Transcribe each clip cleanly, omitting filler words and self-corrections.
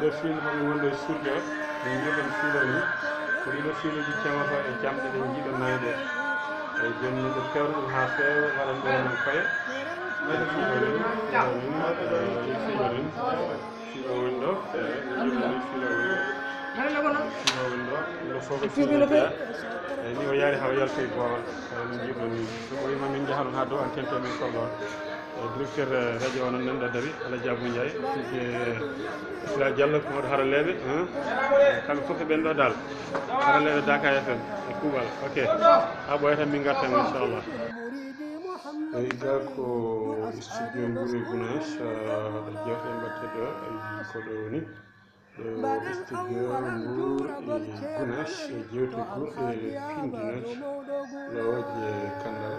oɗo fiilu maɓe gonɗo e suudu o min joɓen fiilo ni ko ɗiɗo fiiluji cewoto e jamɗe ɗe jiiɗo nayɗe eyyi joni miɗo pewna ɗum ha feewa waɗan ɗo nan koye fiilo ni fiilo ni fiilo woni ɗo joɓani fiilo woni ɗo fiilo woni ɗo ɗo fof fiilo jeeya eyyi ni o yaari haw yaltoye boowal min jiiɗo ni so ɓoyima min jaaha ɗon ha dow antenne to min kolɗon directeur radio o noon nanɗo dari Alaji Ndiaye fike Sira Diallo moɗo haraleɓe kamɓe foof e ɓen ɗo dal haraleɓe Dakar FM e kuuɓal ok ha ɓoya tan min gartan inchallah eyyi ga ko studio Mbour e Gounass ɗo jewte mbatte ɗo eyyi koɗo woni studio Mbour e Gounass jewte goɗɗe pindinat lawoje kandal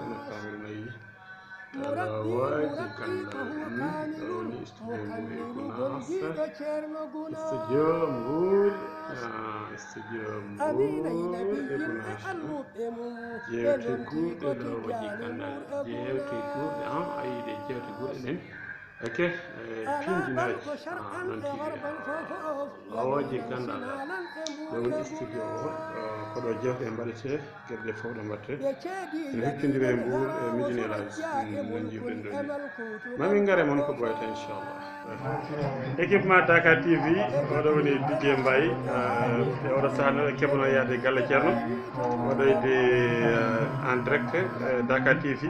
no famir nayi lawoje kandal woni studio Mbour e Gounass studio Mbour studio Mbour e Gounass jewte goɗɗe lawoje kandal jewte goɗɗe ayiɗe jewte goɗɗe ɗen ok pindinaji noon tigi lawoje kandal ɗo woni studio o koɗo jewte mbaɗete gueɗe ɗe fof ɗo mbatte ene huccodiri e Mbour e Médina Elhadji non jiwɗen ɗo ni mamin gaare moon ko ɓoyata inchallah équipement Dakar TV oɗo woni Didier Mbaye e oɗo saaha noon e keɓano yaade galle ceerno waɗoyde en direct Dakar TV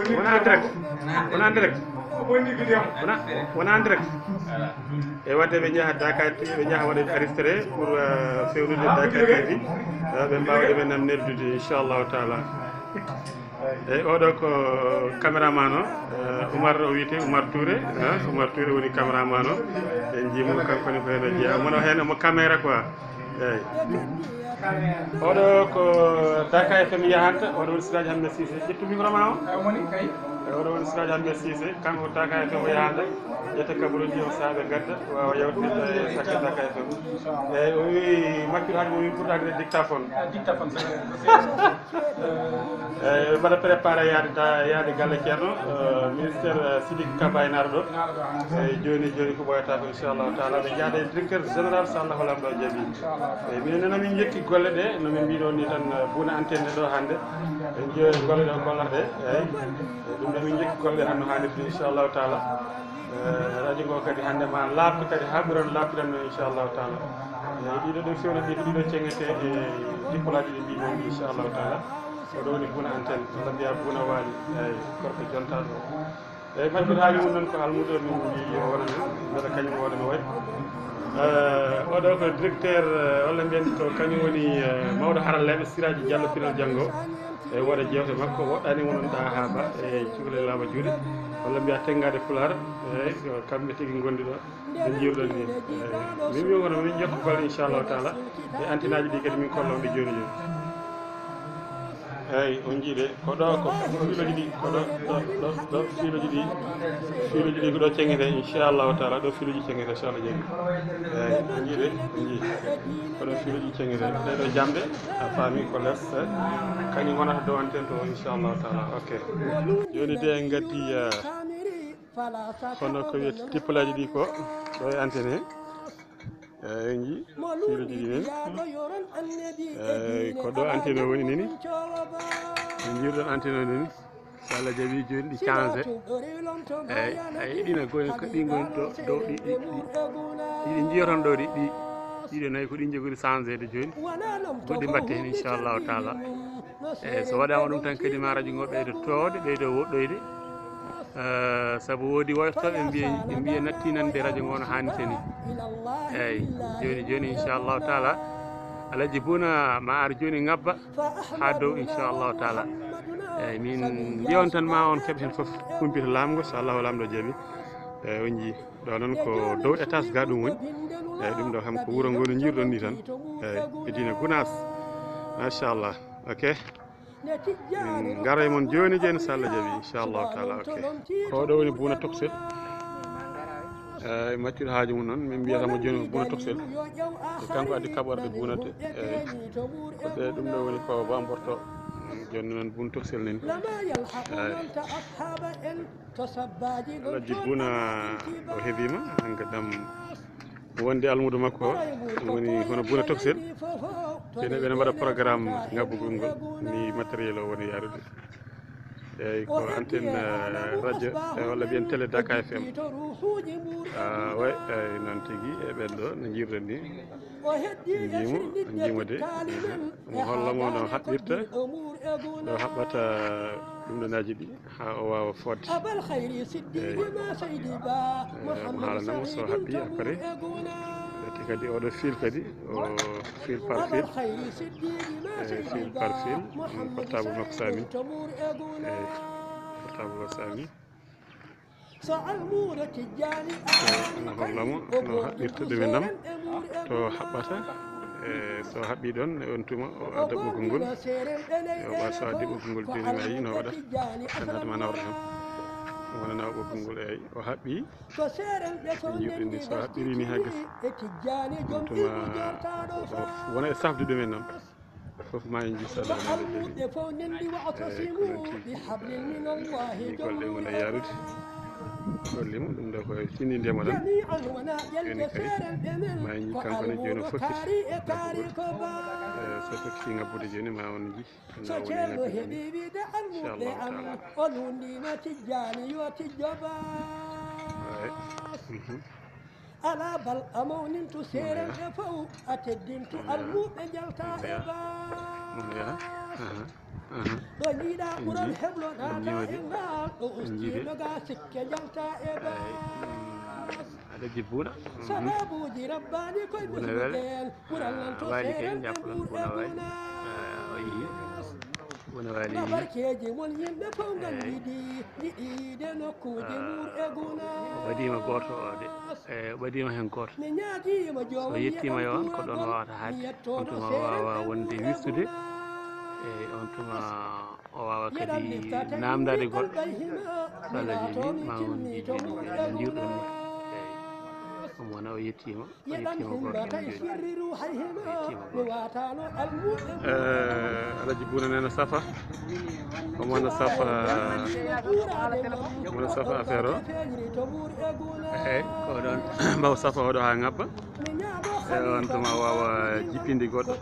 wona en direct wona en direct wona en direct e wadde ɓe jaaha Dakar TV ɓe jaaha waɗede arrêté pour fewnude Dakar TV ɓe mbawa ɗumen namneldude inchallahu taala eyyi oɗo ko caméraman o Oumar o wiyete Oumar Touré Oumar Touré woni caméraman o en jiimo kankone ko hen o jeeya omono hen omo caméra quoi eyyi oɗo ko Dakar FM yahanta oɗo woni Siraji Ahmed Cissé ƴettu micro ma o oɗo woni Siraji Ahmed Cissé kanko ko Dakar FM o yahanta ƴetta kabaruji o saaha ɓe gadda wawa yawtide e sakke Dakar FM eyyi o wi makkiɗo haade mo wi pour agde dictaphone eyyi mbaɗa préparé yaade galle ceerno ministére Sidiki Kaba e naata ɗo eyyi joni ko ɓoyata ko inchallahu taala ɓe jaada e directeur général so Allah hoolama ɗo jaaɓi eyyi minen nomin jekki golle ɗe nomin mbiɗon ni tan buuna antenne ɗo hannde en jeeyi golle ɗe gollata eyyi ɗum ɗo min jekki golle tan no hannirde inchallahu taala radio ngo kadi hannde ma labde kadi ha ɓuuran labdiranno inchallahu taala eyyi ɗiɗo ɗo fewno ɗi ko ɗiɗo ceŋete e dippolaji ɗi mbinoon ɗi inchallahu taala oɗo woni buuna antenne walla mbiya buuna waali eyyi korko jontaɗo eyyi majjirde haali mum noon ko almudo min mbi wona men beele kañum wona no wayi oɗo ko directeur walla mbiyen ko kañum woni mawɗo haralleɓe Siraji Diallo Pinal Dianggo e woɗa jewte makko woɗɗani wononɗa ha ba e cukalel lama juuɗe walla mbiya tengade Pulaar eyyi kamɓe tigui gondi ɗo ɓe jiwɗon ni min wi kono min jokka golle inchallahu taala e antenne aji ɗi kadi min kollonɓe joni joni eyyi on jiiɗe ko ɗo ko fiiloji ɗi ko ɗo fiiloji ɗi ko ɗo ceŋete inchallahu taala ɗo fiiloji ceŋete so Allah jaaɓi eyyi on jiiɗe on jii ko ɗo fiiloji ceŋete ɗeɗo jamɗe a faami ko less kañum wonata dow antenne to inchallahu taala ok joni de en gaddi hono ko wiyete dippelaji ɗi ko ɗo e antenne he en jii fiiloji ɗi nen eyyi ko ɗo antenne o woni nini en jiiɗon antenne o nini so Allah jaaɓi joni ɗi changé eyyi ayi ɗina gooni ko ɗi goni ɗo dow ɗiɗi jiyoton ɗo ɗiɗo nayyi ko ɗi jogori changé de joni goɗɗi mbatte hen inchallahu taala eyyi so waɗama ɗum tan kadi ma radio ngo ɓeydo towde ɓeydo woɗɗoyde saabu woodi woytoɓe mbiya natti nande radio ngo no hannirta ni eyyi joni inchallahu taala Alaji Bouna ma ar joni ngabba ha dow inchallahu taala eyyi min mbiyon tan ma on keɓa hen foof humpita lamgo so Allah lamɗo jaaɓi eyyi on jii ɗo noon ko dow étage ga ɗum woni eyyi ɗum ɗo kam ko wuuro ngo no jiiruɗon ni tan eyyi Médina Gounass machallah ok min garoy moon joni so Allah jaaɓi inchallahu taala ok ko ɗo woni Bouna Toksel eyyi maccuɗo haaju mum noon min mbiyatamo joni ko Bouna Toksel kanko addi kaɓorde Bounate eyyi ko ɗe ɗum ɗo woni ko bamborto joni noon bun toksel nen Alhaji Bouna o heɓima gadam wonde almudo makko o woni hono Bouna toksel ene ɓene mbaɗa programme ngabbugol ngol ni matériel o woni yarude eyyi ko antenne radio walla mbiyen télé Dakar FM way eyyi noon tigui e ɓen ɗo no jiiruɗen ni jiimo de mo hollamo no haɓɓirta ɗo haɓɓata ɗumɗonaji ɗi ha o wawa fodde eyyi mo haalanamo so haɓɓi après eti kadi oɗo fil kadi o fil par fil fil par fil portable makko sami eyyi portable o sami no hollamo no haɓɓirta ɗumendam to haɓɓata so haɓɓi ɗon on tuma o adda ɓoggol ngol o ɓa so addi ɓoggol ngol joni ma yi no waɗata tan hadema nawra tan wona nawa ɓoggol ngol eyyi o haɓɓi jiiɗen ni so haɓɓiri ni ha gasi on tuma wona e safde ɗumen noon fof ma en jissaɗo golɗe gona yarude gollimo ɗum ɗo koye tinni ndema tan joni kadi ma en ji kankone joni o fokkiti ngabbugol so fokkiti ngabbude joni ma on ji na woni ngabbi inchallahu taala ala bal amawnintu seren e fof ateddintu almuɓe jalta e ɗo jiiɗa ɓural hebloɗata e ngal ɗo ustiɗoga sikke jalta e Alhaji Bouna sababuji rabbani koye ɓesɗen ɓural nanto seren e ɓuur e Bouna barkeji mon yimɓe fof gandidi jiɗide nokkuje muur e Bouna waɗima goto o de waɗima hen goto mi ñaguima so yettima yo on ko ɗon wawata haadde on tuma wawa wonde wirtude eyyi on tuma o wawa kadi namdade goɗɗo so Allah jaaɓi ma on jiiɗi jiwɗon ni eyyi ɗum wona o yettima goto Alhaji Bouna nena safa omona safa affaire o eyyi ko ɗon mbaw safa oɗo ha ngabba on tuma wawa jippinde goɗɗo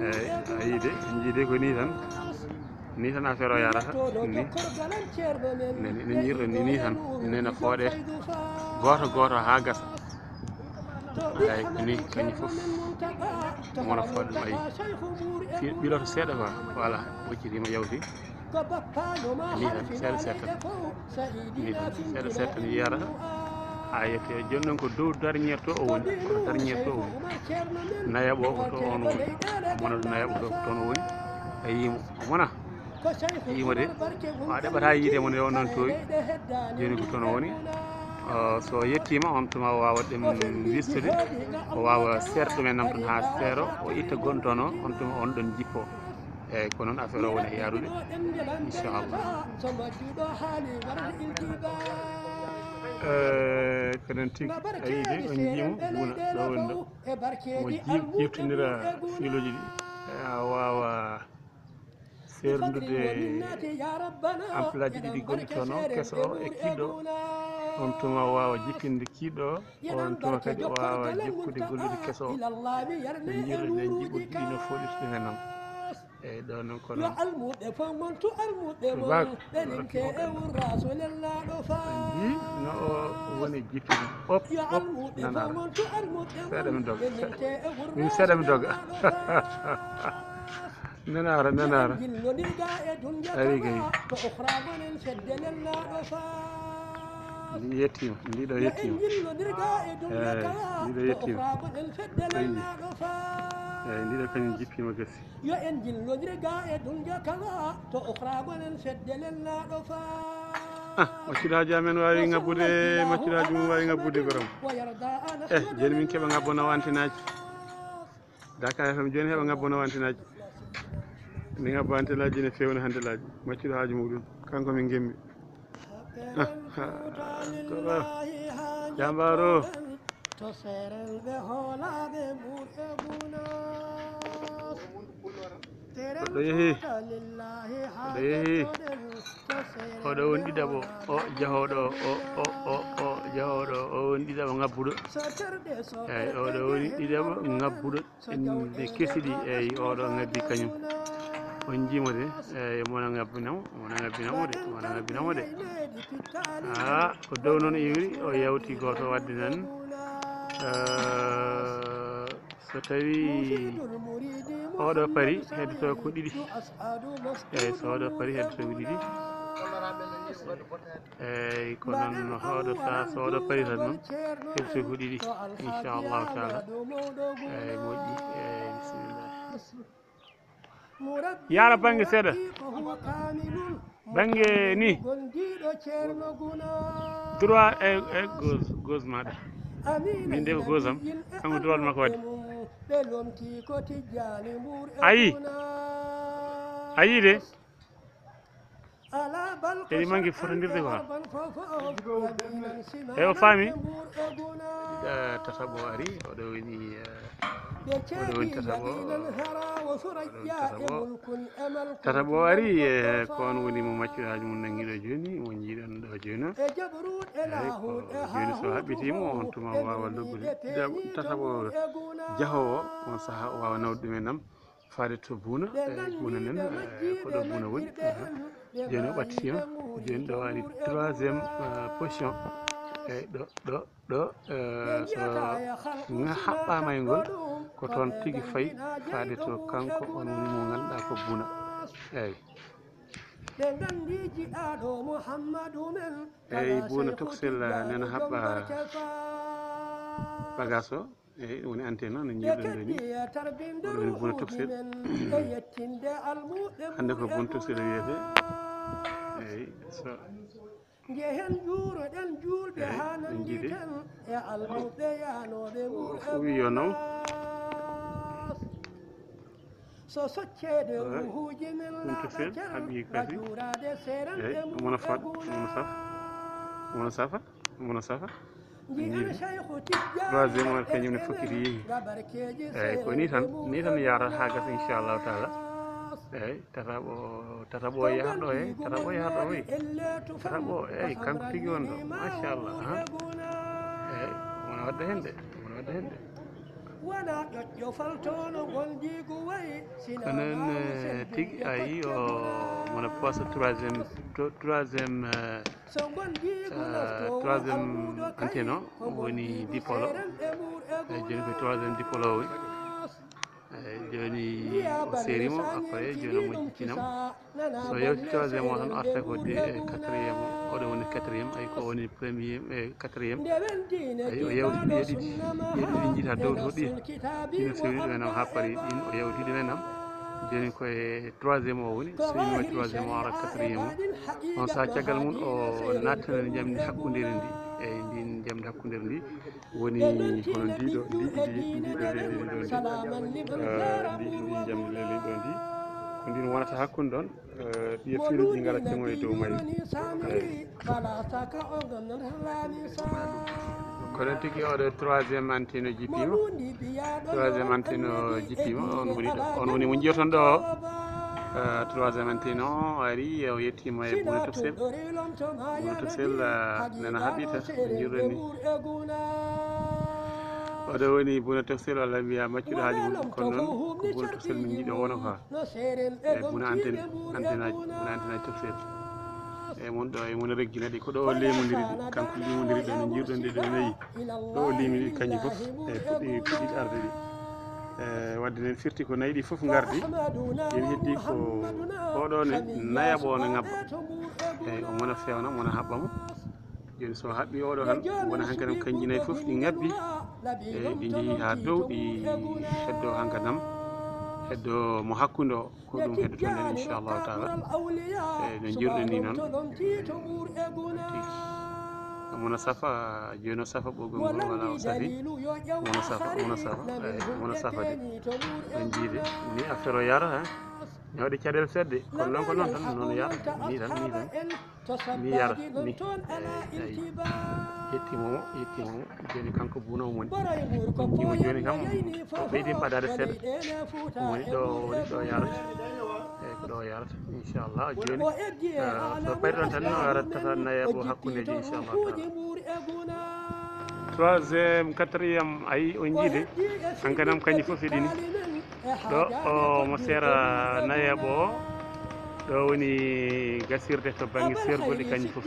eyyi a yiide jiide ko ni tan affaire o yarata ni jiirɗon ni tan nena fooɗete goto goto ha gasa eyyi ni kañum foof wona fooɗe ɗum ayi ɓiloto seeɗa quoi voilà ɓoccitima yawti ni tan seeɗa seeɗa ni tan seeɗa seeɗa tan yarata ha yette joni noon ko dow derniére to o woni koto derniére to o woni nayaɓo o ko to on woni mona ɗo nayaɓo to ko toon o woni a yimo mona yimo de a ɗeɓata yiidemo nde on noon toyi joni ko toon o woni so yettima on tuma o wawa ɗum wistude o wawa seeɗa ɗumen nam ɗon ha seero o itta gonɗo toon o on tuma on ɗon jippo eyyi ko noon affaire o woni e yarude inchallah kenen tigui a yii de on jiimo Bouna ɗo woni ɗo mo jiftinira filoji ɗi a wawa serdude amplaji ɗiɗi gonɗi toon o kesso o e kiɗɗo o on tuma wawa jippinde kiɗɗo o on tuma kadi wawa jippude gollude kesso o ɓe jiiɗo ɓe jiiɓuɗi ɗi no foɗirta hen noon eyyi ɗo noon ko noon ji no o woni jippine op nanara seeɗa mi dogga min seeɗa mi dogga nanara ari kay ndi yettima ndiɗo yettima ndiɗo yettima eyyi ndiɗo kañum jippima gasi yo en jillodire ga e dunja kala to okragonen feddelen laɗo fa maccuɗaji amen wawi ngabbude maccuɗaji mum wawi ngabbude goram joni min keeɓa ngabbono wantinaji Dakar FM joni heeɓa ngabbono wantinaji mi ngabbo wantinaji ne fewni hande laaji maccuɗo haaju muɗum kanko min gemmi jambaro to seren ɓe hoolaɓe ɓurɓe Bouna goɗɗo yeehi oɗo woni ɗiɗaɓo o jahoɗo o jahoɗo o woni ɗiɗaɓo ngabbuɗo eyyi oɗo woni ɗiɗaɓo ngabbuɗo inde kesiɗi eyyi oɗo ngabbi kañum on jimode eyyi mona ngabbinamo de ha ko dow noon iwri o yawti goto wadde nan so tawi oɗo paari heddoto ko ɗiɗi eyyi so oɗo paari heddoto ko ɗiɗi eyyi ko noon oɗo saha so oɗo paari tan noon heddoto ko ɗiɗi inchallahu taala eyyi moƴƴi eyyi bisimillah yaara banggue seeɗa banggue ni droit e gauche maɗa min de ko gauche am kanko droit makko wadde ayi de eɗi manqui fotodirde quoi e o faami tataɓo ari oɗo woni tataɓo ari ko on woni mo maccuɗaji mum nanguiɗo joni mo jiiɗon ɗo joni o eyyi ko joni so haɓɓitimo on tuma wawa loggude tataɓo jahowo on saaha o wawa nawde ɗumen faade to Bouna Bouna nen koɗo Bouna woni joni o ɓattitima joni ɗo ari 3e position eyyi ɗo so haɓɓama e ngol ko toon tigui fayi faade to kanko on woni mo ganduɗa ko Bouna eyyi eyyi Bouna Toksel nena haɓɓa bagage o eyyi woni antenne o no jiiɗon ɗo ni oɗo woni Bouna Toksel hande ko Bouna Toksel wiyete eyyi so en jiiɗi o wi yo naw Bouna Toksel haɓɓi kasi eyyi omono fad omono safa jiiɗi 3e o kañum ne fokkiti yeehi eyyi ko ni tan yarata ha gasa inchallahu taala eyyi tataɓo o yahat ɗo he tataɓo yahat ɗo way tataɓo eyyi kanko tigui won ɗo machallah eyyi wona wadda hen de konon tigui ayi o mona posa 3e antenne o woni dipolo eyyi joni ko 3e dipolo o woni eyyi joni o serimo après joni omo jiccinam so yewti 3e o tan arta ko 4e oɗo woni 4e ay ko woni 1er e 4e ayi o yawti ɗiɗi jiita dow to ɗi ɗino sewni ɗumenam ha paari ɗin o yawti ɗumenam joni koye 3e o woni so yimima 3e o ara 4e o on saaha caggal mum o nattana jamdi hakkudere ndi eyyi ndin jamdi hakkudere ndi woni hono ndiɗo ndi jamdi leli ɗo ndi ko ndin wonata hakkude ɗon ɗiya filuji ɗi gara temoye dow mayo eyyi kono tigui oɗo 3e antenne o jippima 3e antenne o jippima on woni mo jiiyaton ɗo o 3e antenne o ari o yettima e Bouna Toksel nana haɓita no jiiɗon ni oɗo woni Bouna Toksel walla mbiya maccuɗo haali mum kono noon ko Bouna Toksel min jiiɗo wona quoi eyyi Bouna antenne aji Toksel eyyi mon ɗo e mon reggina ɗi ko ɗo o lemodiri ɗi kanko limodiri ɗo no jiiɗon ɗi ɗo nayyi ɗo o limi ɗi kanƴi foof eyyi puɗɗiɗi arde ɗi wadde nen firti ko nayyi ɗi foof gardi yen heddi ko oɗo ne nayaɓo ne ngabba eyyi omona fewna mona haɓɓamo joni so haɓɓi oɗo tan wona hankkadam kanƴi nayyi foof ɗi ngabbi eyyi ɗi jeehi ha dow ɗi heddo hankkadam heddo mo hakkude o ko ɗum heddoto nden inchallahu taala eyyi no jiiruɗen ni noon mona safa joni o safa ɓoggol ngol wala o saafi mona safa eyyi mona safa de on jiide ni affaire o yarata ñawde caɗele seɗɗe kollon ko noon tan noon yara ni tan mi yara ni eyi yettimomo joni kanko Bouna o woni ƴimo joni kam o ɓeydi ɓadade seeɗa woni ɗo yarata eyyi ko ɗo yarata inchallah joni so ɓayri ɗon tan rattata nayaɓo hakkudeji inchallah taala troisiéme quatriéme ayi o jiide hankkadam kañƴi foof eɗini ɗo mo seera nayaɓo o ɗo woni gasirde to banggue sergol ɗi kañƴi foof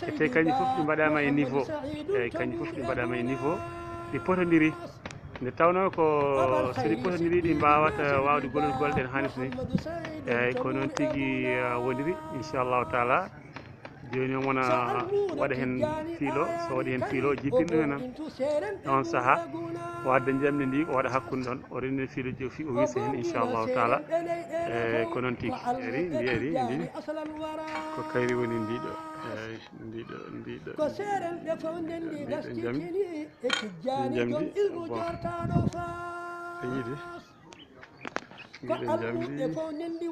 e tawi kañƴi foof ɗi mbaɗama e niveau eyyi kañƴi foof ɗi mbaɗama e niveau ɗi potodiri nde tawno ko so ɗi potodiri ɗi mbawata wawde gollude golɗe no hannirta ni eyyi ko noon tigui woniri inchallahu taala joni o wona waɗa hen fiilo so waɗi hen fiilo jippin ɗum hen on saaha wadde jamde ndi o waɗa hakkude ɗon o renni fiilo fi o wisa hen inchallahu taala e ko noon tigui eri ndi ko kayri woni ndiɗo ndiɗo jamdi bon yiide ndiɗo jamdi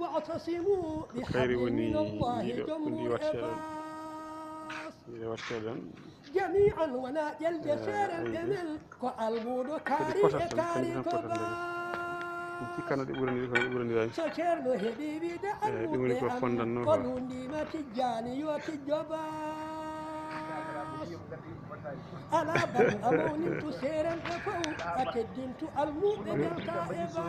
ko kayri woni ndiɗo ndi watte ɗon جميعا وناجل جسير الجمل كالبودو كاري كاري كانوا يقولون لي سكر له حبيبي ده قالوني ما تجاني وتجبا أنا بن أمون تسير الفو أكدنت الموت بالتائبا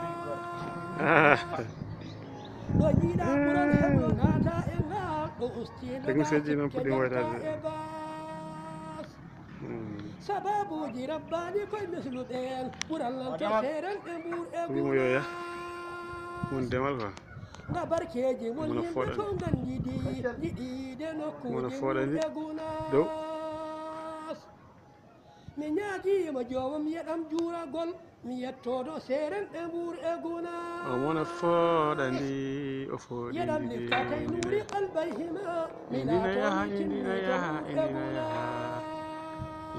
وجينا قرن حبنا تائبا وأستينا تائبا sababuji rabbani koye mislu ɓen ɓurallanto seeren e mur wimo yoya won demal quoi nga barkeji mon yimɓe to gandidi jiɗide nokkuji dow mi ñaagima jomum yeɗam juuragol mi yettoɗo seeren e mur e guna o mona fooɗandi o fooɗi yeɗam likkatay nuri qalbay hima indina yaha indina yaha indina yaha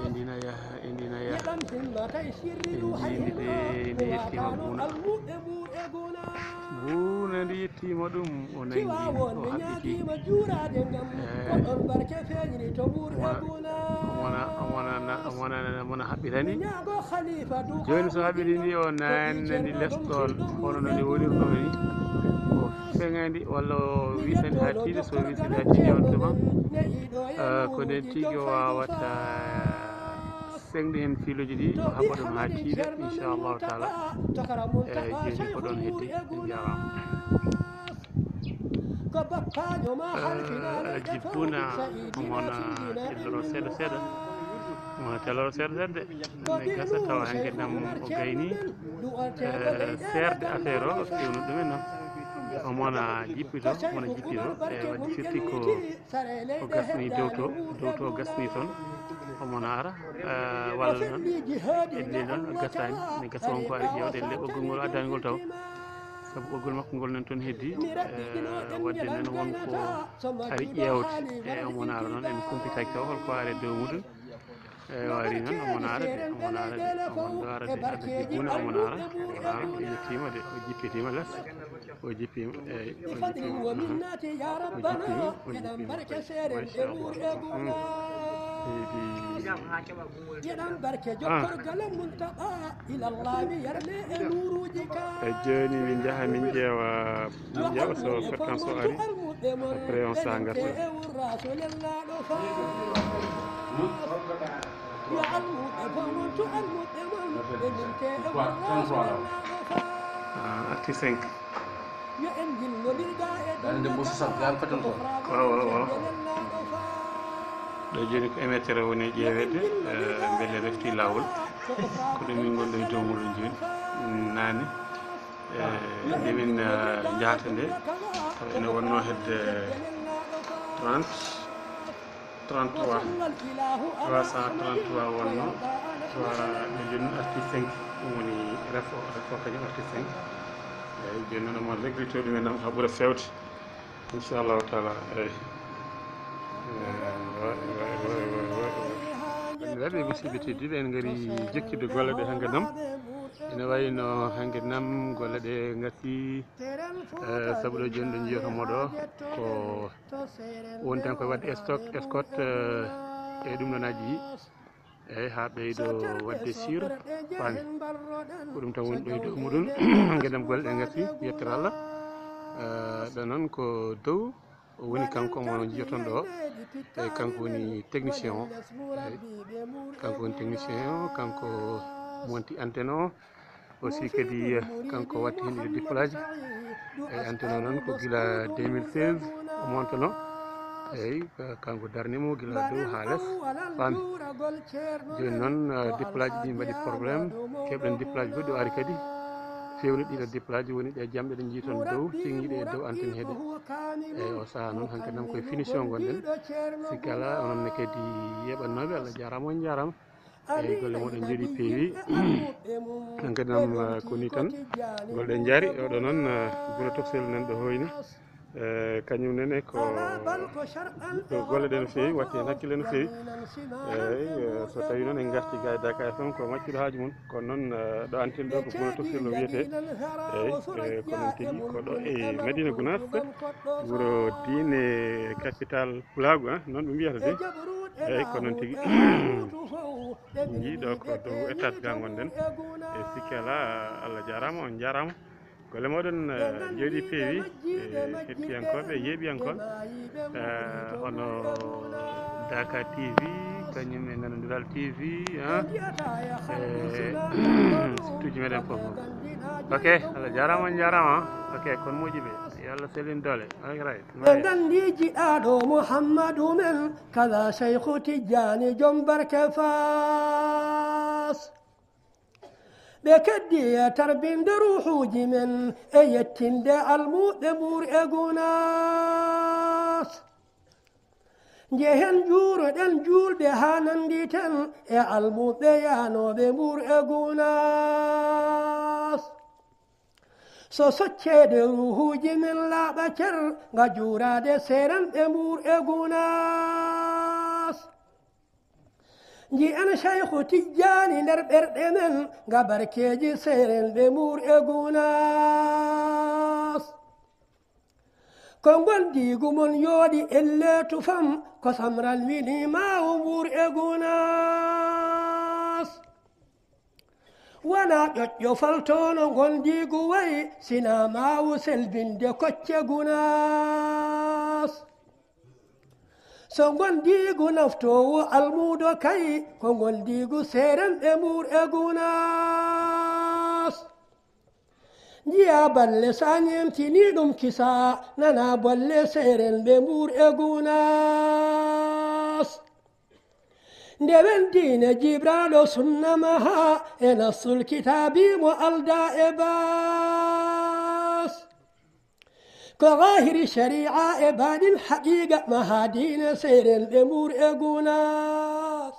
indina yaha indina yaha nde yettima Bouna nde yettima ɗum o nangi o haɓɓiti omona haɓɓitani joni so haɓɓiti ndi o nannadi lesɗon hono no ndi wonirno ni o feŋadi walla o wisani ha tiiɗi so wisani ha tiiɗi on tuma ko nden tigui o wawata sengde hen filoji ɗi o haɓɓa ɗum ha tiiɗa inchallahu taala eyyi joni ko ɗon heddi jarama jibbuna omona illoro seeɗa seeɗa omona teloro seeɗa seeɗa de gasa tawa hankkadam o gayni serde affaire o fewnu ɗumen noon omona jippito omona jippito e wadde firti ko o gasni dow to o gasni toon omona ara walla noon elle noon gasani mi gasa on ko ari ƴewde elle ɓoggol ngol addani ngol taw saabu ɓoggol makko ngol nan toon heddi wadde noon wonko ari ƴewde e omona ara noon en kumpitaki taw holko ari dow muɗum wari noon omona ara de omona ara de adda jibbuna omona ara o yettima de o jippitima less o jippima eyyi o jippima e joni min jaaha min ƴeewa so fréquence o ari après on sa garta arti 5 ɗo joni ko émettere woni ƴeewede beele refti lawol ko ɗum min gonɗo e dow muɗum joni nane nde min jahata nde taw ene wonno hedde 30 33 333 wonno ɗo joni arti 5 ɗum woni refo kañum arti 5 eyyi joni noon omo regrito ɗumen ha ɓuura fewde inchallahu taala eyyi bandiraɓe musidɓe tedduɓe en gaari jokkidde golle ɗe hankkadam ina wayno hanke nam golle ɗe gasi saabu ɗo joni ɗo jiyotomo ɗo ko woni tan koye wadde escote e ɗum nonaji yi eyyi ha ɓeydo wadde sir fami ko ɗum tan woni ɓeydo muɗum gueɗam golle ɗe gasi yettere Allah ɗo noon ko dow woni kanko mo jiyoton ɗo eyyi kanko woni technicien o kanko woni technicien o kanko monti antenne o aussi kadi kanko watti hen ɗiɗo dippelaji eyyi antenne o noon ko guila 2016 o montano eyyi kanko darnimo guila dow ha less fami joni noon dippelaji ɗi mbaɗi probléme keɓɗen dippelaji goɗɗi o ari kadi fewni ɗiɗo dippelaji woni ɗe jamɗe ɗe jiiton dow sigiɗe e dow antenne heeɗe eyyi o saaha noon hankkadi nam koye finition gonɗen sikki ala ononne kadi yeɓannoɓe Allah jarama on jarama eyyi golle moɗon jooɗi peewi hankkadi nam koni tan golɗe jaari oɗo noon Bouna Toksel nan ɗo hoyni kañum nene ko golle ɗe no feewi watti hen hakkille no feewi eyyi so tawi noon en garti ga e Dakar FM ko maccuɗo haaju mum kono noon ɗo antenne ɗo ko Bouna Toksel o wiyete eyyi ko noon tigui ko ɗo e Madina Gounass wuuro diine capital Pulago noon ɓe mbiyata de eyyi ko noon tigui jiiɗo ko dow étage ga gonɗen e sikki ala Allah jarama on jarama golle moɗon jooɗi peewi hettiyankoɓe yeeɓiyankoɓe hono Dakar TV kañum e Nanodiral TV situji meɗen foof ok Allah jarama on jarama ok kono moƴiɓe yo Allah selin dole gandi jiɗaɗo Mouhammadou men kala Cheikhu Tidiane joom barke Fass ɓe keddi e tarbinde ruhuji men e yettinde almuɓe ɓuur e Gounass jehen juuroɗen julɓe ha nanditen e almuɓe yanoɓe ɓuur e Gounass so soccede ruhuji men laaɓa cer nga juurade serenɓe ɓuur e Gounass ji'an Cheikhu Tidiane nder ɓerɗe men nga barkeji serenɓe ɓuur e Gounass ko gondigu mon yooɗi elle tufam ko samran wini mawo ɓuur e Gounass wona ƴoƴƴo faltono gondigu wayi sina mawu selbinde kocce Gounass so gondigu naftowo almudo kay ko gondigu serenɓe ɓuur e Gounass jiya balle sa ñemtini ɗum kisa nana bolle serenɓe ɓuur e Gounass ndewen diine jibraɗo sunnamaha e nassul kitabi mo alda e bas ko zahiri sharia e baɗin haqiqa maha diine serenɓe ɓuur e Gounass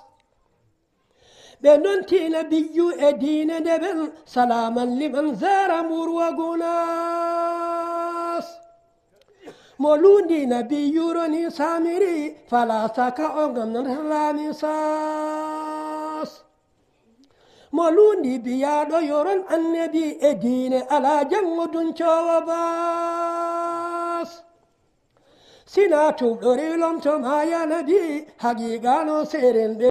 ɓe dontina biyyu e diine ndeɓen salaman liman zara murwa Gounass mo lundi nabiyuroni samiri fala saka o ngam nantalami sas mo lundi biyaɗo yoron annabi e diine ala jango duncowo bas sina tuɓɗo rilom to maya nabi haqiqano serenɓe